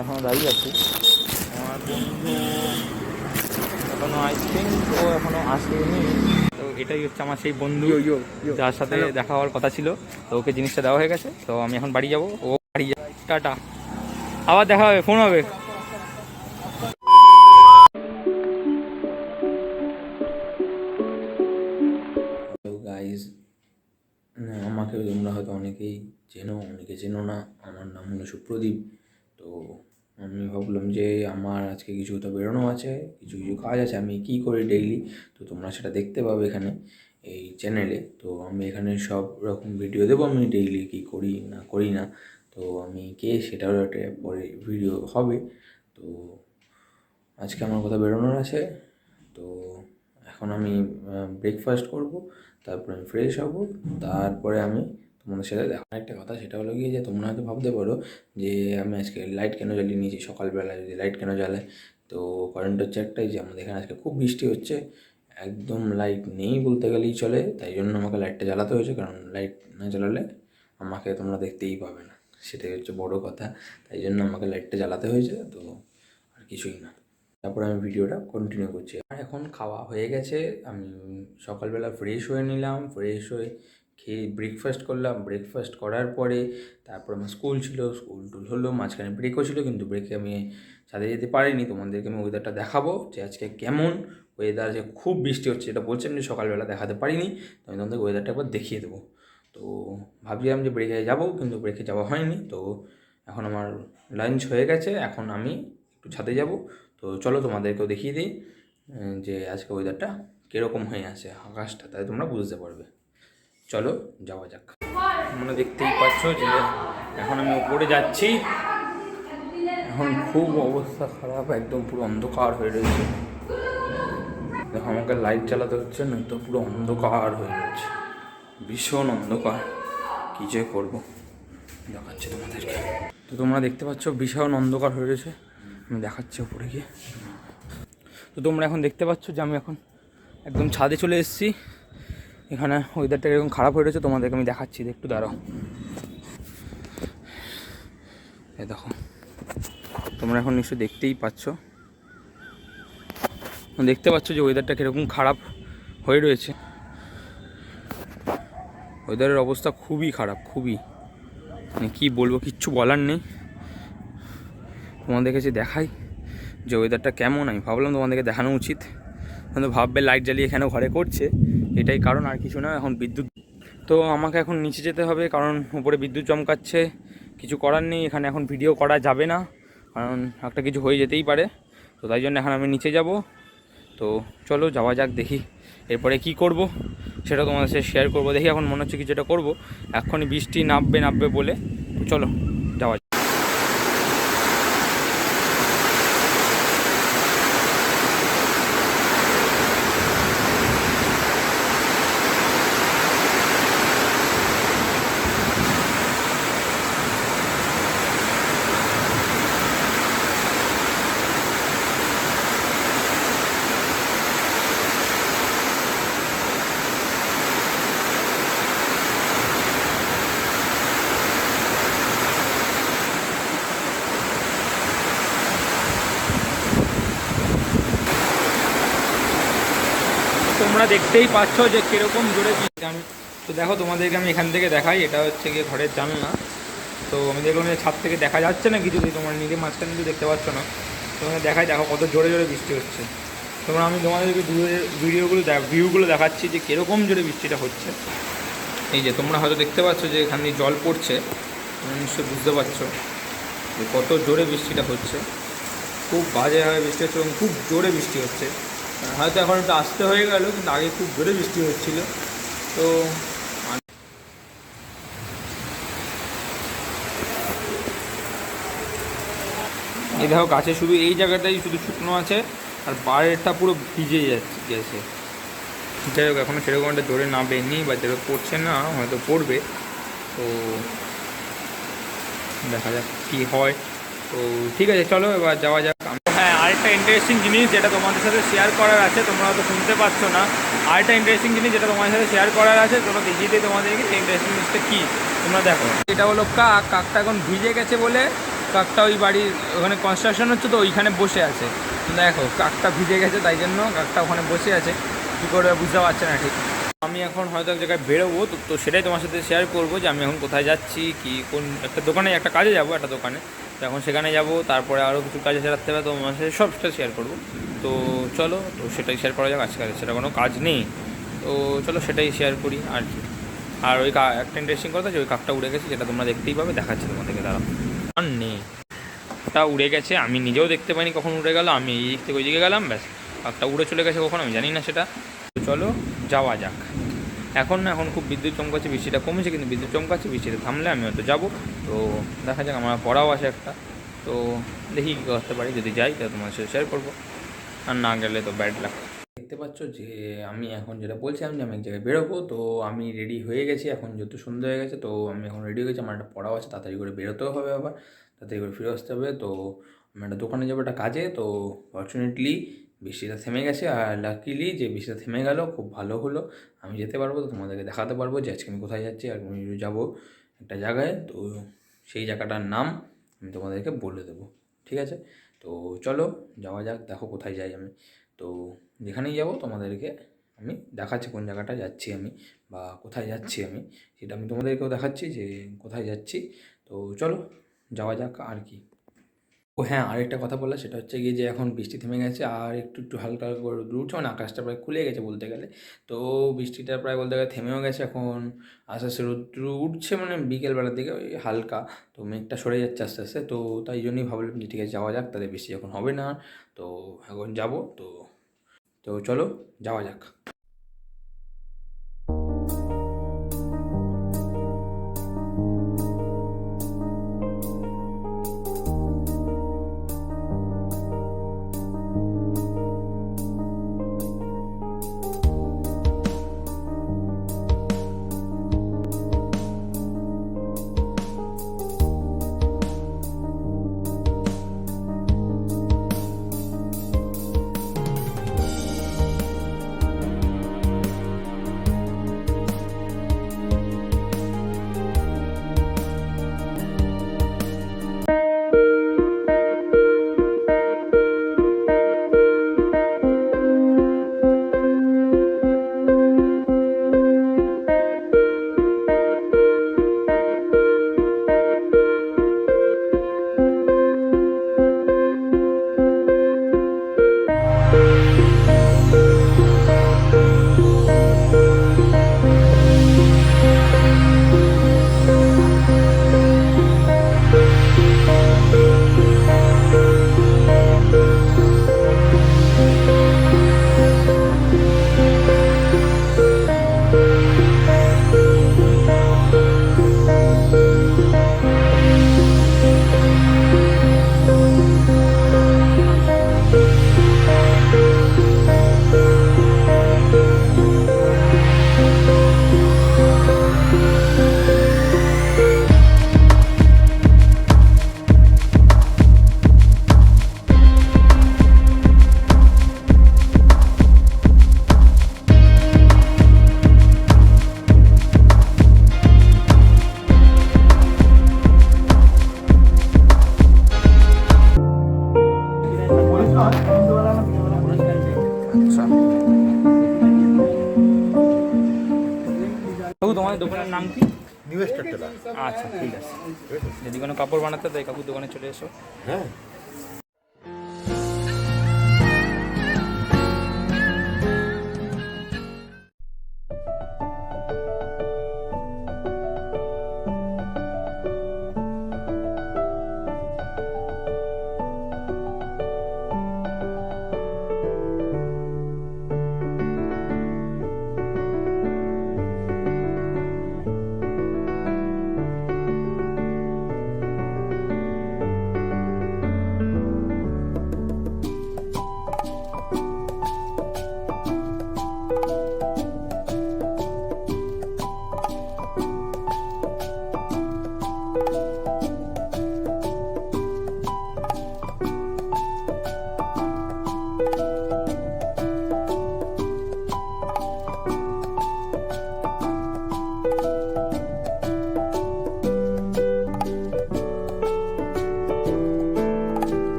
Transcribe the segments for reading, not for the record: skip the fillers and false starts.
এখনও দাঁড়িয়ে আছি। আমার বন্ধু এখনও আইসক্রিম তো এখনও আসেনি। তো এটাই হচ্ছে আমার সেই বন্ধু যার সাথে দেখা হওয়ার কথা ছিল। তো ওকে জিনিসটা দেওয়া হয়ে গেছে। তো আমি এখন বাড়ি যাব, ও বাড়ি যাবে। টাটা, আবার দেখা হবে, ফোন হবে। হ্যালো গাইজ, আমাকে তোমরা হয়তো অনেকেই চেনো, অনেকে চেনো না। আমার নাম হলো সুপ্রদীপ। তো আমি ভাবলাম যে আমার আজকে কিছু তো বেরোনো আছে, কিছু কিছু কাজ আছে, আমি কী করি ডেইলি, তো তোমরা সেটা দেখতে পাবে এখানে এই চ্যানেলে। তো আমি এখানে সব রকম ভিডিও দেবো, আমি ডেইলি কী করি না করি না, তো আমি কে সেটাও একটা পরে ভিডিও হবে। তো আজকে আমার কোথাও বেরোনোর আছে। তো এখন আমি ব্রেকফাস্ট করব, তারপরে আমি ফ্রেশ হব, তারপরে আমি তোমাদের সাথে দেখা। একটা কথা সেটা হলো গিয়ে যে তোমরা হয়তো ভাবতে পারো যে আমি আজকে লাইট কেন জ্বালিয়ে নিয়েছি, সকালবেলায় যদি লাইট কেন জ্বালায়। তো কারেন্ট হচ্ছে একটাই, যে আমাদের এখানে আজকে খুব বৃষ্টি হচ্ছে, একদম লাইট নেই বলতে গেলেই চলে। তাই জন্য আমাকে লাইটটা জ্বালাতে হয়েছে, কারণ লাইট না জ্বালালে আমাকে তোমরা দেখতেই পাবে না, সেটাই হচ্ছে বড় কথা। তাই জন্য আমাকে লাইটটা জ্বালাতে হয়েছে, তো আর কিছুই না। তারপরে আমি ভিডিওটা কন্টিনিউ করছি। আর এখন খাওয়া হয়ে গেছে, আমি সকালবেলা ফ্রেশ হয়ে নিলাম, ফ্রেশ হয়ে খেয়ে ব্রেকফাস্ট করলাম। ব্রেকফাস্ট করার পরে তারপর আমার স্কুল ছিল, স্কুল টুল হলো, মাঝখানে ব্রেকও ছিল, কিন্তু ব্রেকে আমি ছাদে যেতে পারিনি। তোমাদেরকে আমি ওয়েদারটা দেখাবো যে আজকে কেমন ওয়েদার, যে খুব বৃষ্টি হচ্ছে এটা বলছেন যে সকালবেলা দেখাতে পারিনি, তো আমি তোমাদের ওয়েদারটা একবার দেখিয়ে দেবো। তো ভাবছিলাম যে ব্রেকে যাবো, কিন্তু ব্রেকে যাওয়া হয়নি। তো এখন আমার লাঞ্চ হয়ে গেছে, এখন আমি একটু ছাদে যাব। তো চলো তোমাদেরকেও দেখিয়ে দিই যে আজকে ওয়েদারটা কীরকম হয়ে আছে আকাশটা, তাই তোমরা বুঝতে পারবে। চলো যাওয়া যাক। তোমরা দেখতেই পাচ্ছ যে এখন আমি উপরে যাচ্ছি। এখন খুব অবস্থা খারাপ, একদম পুরো অন্ধকার হয়ে রয়েছে। দেখো আমাকে লাইট চালাতে হচ্ছে না, তো পুরো অন্ধকার হয়ে রয়েছে, ভীষণ অন্ধকার। কী যে করবো দেখাচ্ছি তোমাদেরকে। তো তোমরা দেখতে পাচ্ছ ভীষণ অন্ধকার হয়ে রয়েছে, আমি দেখাচ্ছি উপরে গিয়ে। তো তোমরা এখন দেখতে পাচ্ছ যে আমি এখন একদম ছাদে চলে এসেছি। এখানে ওয়েদারটা এরকম খারাপ হয়ে রয়েছে, তোমাদেরকে আমি দেখাচ্ছি, একটু দাঁড়াও। এই দেখো, তোমরা এখন নিশ্চয়ই দেখতেই পাচ্ছ, দেখতে পাচ্ছ যে ওয়েদারটা কীরকম খারাপ হয়ে রয়েছে। ওয়েদারের অবস্থা খুবই খারাপ, খুবই, মানে কী বলবো, কিচ্ছু বলার নেই। তোমাদেরকে যে দেখাই যে ওয়েদারটা কেমন, আমি ভাবলাম তোমাদেরকে দেখানো উচিত। কিন্তু ভাববে লাইট জ্বালিয়ে এখানে ঘরে করছে, এটাই কারণ, আর কিছু না। এখন বিদ্যুৎ, তো আমাকে এখন নিচে যেতে হবে, কারণ উপরে বিদ্যুৎ চমকাচ্ছে। কিছু করার নেই, এখানে এখন ভিডিও করা যাবে না, কারণ একটা কিছু হয়ে যেতেই পারে। তো তাই জন্য এখন আমি নিচে যাব। তো চলো যাওয়া যাক, দেখি এরপরে কি করব সেটা তোমাদের সাথে শেয়ার করবো। দেখি এখন মনে হচ্ছে কিছু একটা করবো, এখনই বৃষ্টি নামবে বলে। তো চলো যাওয়া যাক। তোমরা দেখতেই পাচ্ছ যে কীরকম জোরে বৃষ্টি। আমি তো দেখো তোমাদেরকে আমি এখান থেকে দেখাই, এটা হচ্ছে গিয়ে ঘরের জানলা। তো আমি দেখলাম যে ছাদ থেকে দেখা যাচ্ছে না কিছু, তোমরা নিজে মাঝখানে কিছু দেখতে পাচ্ছ না। তোমাকে দেখাই, দেখো কত জোরে জোরে বৃষ্টি হচ্ছে। তোমরা, আমি তোমাদেরকে দূরের ভিউগুলো দেখাচ্ছি যে কীরকম জোরে বৃষ্টিটা হচ্ছে। এই যে তোমরা হয়তো দেখতে পাচ্ছ যে এখানে জল পড়ছে, তোমরা নিশ্চয়ই বুঝতে পারছো যে কত জোরে বৃষ্টিটা হচ্ছে। খুব বাজেভাবে বৃষ্টি হচ্ছে এবং খুব জোরে বৃষ্টি হচ্ছে। হয়তো এখন একটু আসতে হয়ে গেল, কিন্তু আগে খুব জোরে বৃষ্টি হচ্ছিল। তো এই দেখো গাছে শুধু এই জায়গাটাই শুধু শুকনো আছে, আর বাইরেটা পুরো ভিজে গেছে। যাই হোক, এখনও সেরকম একটা জোরে নামেনি, বা যেরকম পড়ছে না, হয়তো পড়বে। তো দেখা যাক কী হয়। তো ঠিক আছে, চলো এবার যাওয়া যাক। হ্যাঁ, আরেকটা ইন্টারেস্টিং জিনিস যেটা তোমাদের সাথে শেয়ার করার আছে, তোমরা হয়তো শুনতে পাচ্ছ না। আরেকটা ইন্টারেস্টিং জিনিস যেটা তোমাদের সাথে শেয়ার করার আছে, তোমরা দেখিয়ে দিই তোমাদেরকে সেই ইন্টারেস্টিং জিনিসটা কী। তোমরা দেখো, এটা হলো কাকটা এখন ভিজে গেছে বলে কাকটা ওই বাড়ির ওখানে কনস্ট্রাকশন হচ্ছে তো ওইখানে বসে আছে। দেখো কাকটা ভিজে গেছে, তাই জন্য কাকটা ওখানে বসে আছে, কী করবে বুঝতে পারছে না ঠিক। আমি এখন হয়তো এক জায়গায় বেরোবো, তো সেটাই তোমার সাথে শেয়ার করবো যে আমি এখন কোথায় যাচ্ছি, কি কোন একটা দোকানে, একটা কাজে যাবো একটা দোকানে, তো এখন সেখানে যাব, তারপরে আরও কিছু কাজে সেরাতে হবে, তো তোমার সাথে সবটা শেয়ার করবো। তো চলো, তো সেটাই শেয়ার করা যাক। আজকাল সেটা কোনো কাজ নেই, তো চলো সেটাই শেয়ার করি আর কি। আর ওই একটা ইন্টারেস্টিং কথা যে ওই কাকটা উড়ে গেছে, যেটা তোমরা দেখতেই পাবে, দেখাচ্ছি তোমাদেরকে, তারা আর নেই, কাকটা উড়ে গেছে। আমি নিজেও দেখতে পাইনি কখন উড়ে গেল, আমি এই দিক থেকে ওই দিকে গেলাম, ব্যাস কাকটা উড়ে চলে গেছে কখন আমি জানি না সেটা। তো চলো যাওয়া যাক। এখন খুব বিদ্যুৎ চমকাচ্ছে, বৃষ্টিটা কমেছে কিন্তু বিদ্যুৎ চমকাচ্ছে, বৃষ্টিটা থামলে আমি হয়তো যাবো। তো দেখা যাক, আমার পড়াও আছে একটা, তো দেখি কী করতে পারি। যদি যাই তাহলে তোমার সাথে শেয়ার করবো, আর না গেলে তো ব্যাড লাগ। দেখতে পাচ্ছ যে আমি এখন যেটা বলছিলাম যে আমি এক জায়গায় বেরোবো, তো আমি রেডি হয়ে গেছি। এখন যেহেতু সন্ধ্যা হয়ে গেছে, তো আমি এখন রেডি হয়ে গেছি। আমার একটা পড়াও আছে, তাড়াতাড়ি করে বেরোতেও হবে, আবার তাড়াতাড়ি করে ফিরে আসতে হবে। তো আমি একটা দোকানে যাবো, একটা কাজে। তো ফর্চুনেটলি বৃষ্টিটা থেমে গেছে, আর লাকিলি যে বৃষ্টিটা থেমে গেল, খুব ভালো হলো। আমি যেতে পারবো, তো তোমাদেরকে দেখাতে পারবো যে আজকে আমি কোথায় যাচ্ছি। আর আমি যাবো একটা জায়গায়, তো সেই জায়গাটার নাম আমি তোমাদেরকে বলে দেবো, ঠিক আছে? তো চলো যাওয়া যাক, দেখো কোথায় যাই আমি। তো যেখানেই যাব তোমাদেরকে আমি দেখাচ্ছি কোন জায়গাটা যাচ্ছি আমি, বা কোথায় যাচ্ছি আমি, সেটা আমি তোমাদেরকেও দেখাচ্ছি যে কোথায় যাচ্ছি। তো চলো যাওয়া যাক আর কি। ও হ্যাঁ, আরেকটা কথা বলা, সেটা হচ্ছে গিয়ে যে এখন বৃষ্টি থেমে গেছে, আর একটু একটু হালকা হালকা করে রোদ উঠছে, মানে আকাশটা প্রায় খুলে গেছে বলতে গেলে। তো বৃষ্টিটা প্রায় বলতে গেলে থেমেও গেছে, এখন আস্তে আস্তে রোদ্র উঠছে, মানে বিকেলবেলার দিকে ওই হালকা। তো মেঘটা সরে যাচ্ছে আস্তে আস্তে, তো তাই জন্যই ভাবলাম যে ঠিক আছে যাওয়া যাক, তাহলে বৃষ্টি যখন হবে না। তো এখন যাব, তো তো চলো যাওয়া যাক। তোমাদের দোকানের নাম কি? New star tailor. আচ্ছা ঠিক আছে, যদি কোনো কাপড় বানাতে তাই কাকুর দোকানে চলে এসো। হ্যাঁ।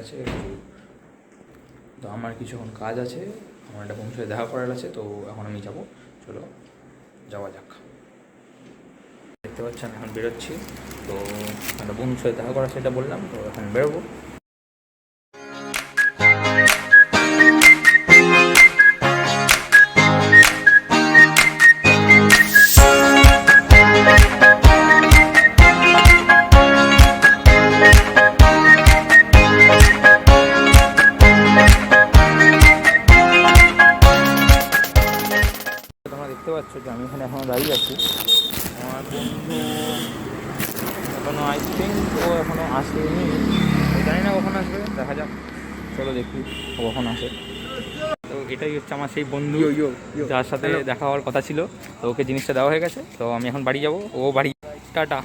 আছে কিছু, তো আমার কিছু এখন কাজ আছে, আমার একটা বন্ধুর সাথে দেখা করার আছে, তো এখন আমি যাবো। চলো যাওয়া যাক। দেখতে পাচ্ছি আমি এখন বেরোচ্ছি, তো একটা বন্ধুর সাথে দেখা করার সেটা বললাম, তো এখন বেরোবো। তোমরা দেখতে পাচ্ছ যে আমি এখানে এখনও দাঁড়িয়ে আছি। আমার বন্ধু এখনও আই থিঙ্ক ও এখনও আসেনি, জানি না কখন আসবে, দেখা যাক। চলো দেখি ও কখন আসে। তো এটাই হচ্ছে আমার সেই বন্ধু যার সাথে দেখা হওয়ার কথা ছিল, তো ওকে জিনিসটা দেওয়া হয়ে গেছে। তো আমি এখন বাড়ি যাব, ও বাড়ি। টাটা,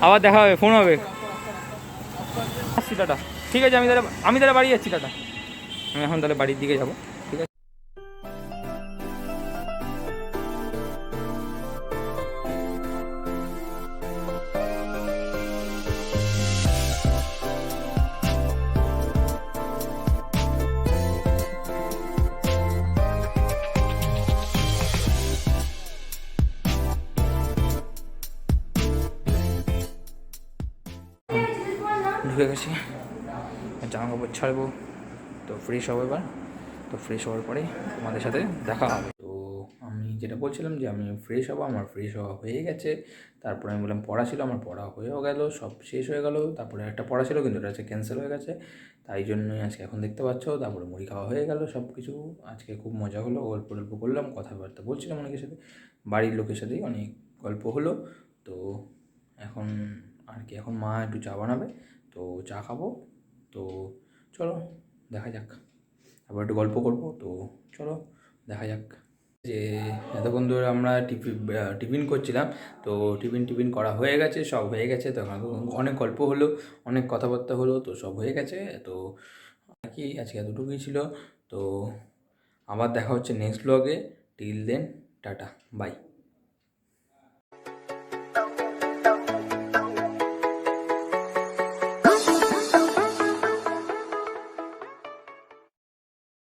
আবার দেখা হবে, ফোন হবে। আসছি, টাটা। ঠিক আছে, আমি তাহলে বাড়ি যাচ্ছি, টাটা। আমি এখন তাহলে বাড়ির দিকে যাবো, ঠিক আছে। ঢুকে গেছি, জামা কাপড় ছাড়বো, তো ফ্রেশ হবো এবার। তো ফ্রেশ হওয়ার পরে তোমাদের সাথে দেখা হবে। তো আমি যেটা বলছিলাম যে আমি ফ্রেশ হবো, আমার ফ্রেশ হওয়া হয়ে গেছে। তারপরে আমি বললাম পড়া ছিল, আমার পড়া হয়েও গেল, সব শেষ হয়ে গেল। তারপরে একটা পড়া ছিল কিন্তু এটা ক্যান্সেল হয়ে গেছে, তাই জন্যই আজকে এখন দেখতে পাচ্ছ। তারপরে মুড়ি খাওয়া হয়ে গেল, সব কিছু। আজকে খুব মজা হলো, গল্প টল্প করলাম, কথাবার্তা বলছিলাম অনেকের সাথে, বাড়ির লোকের সাথেই অনেক গল্প হলো। তো এখন আর কি, এখন মা একটু চা বানাবে, তো চা খাবো। তো চলো দেখা যাক, আবার একটু গল্প করবো, তো চলো দেখা যাক। যে এতক্ষণ ধরে আমরা টিফিন করছিলাম, তো টিফিন করা হয়ে গেছে, সব হয়ে গেছে। তো এখন অনেক গল্প হলো, অনেক কথাবার্তা হলো, তো সব হয়ে গেছে। তো আর কি, আজকে এতটুকুই ছিল। তো আবার দেখা হচ্ছে নেক্সট ব্লগে। Till then, tata, by.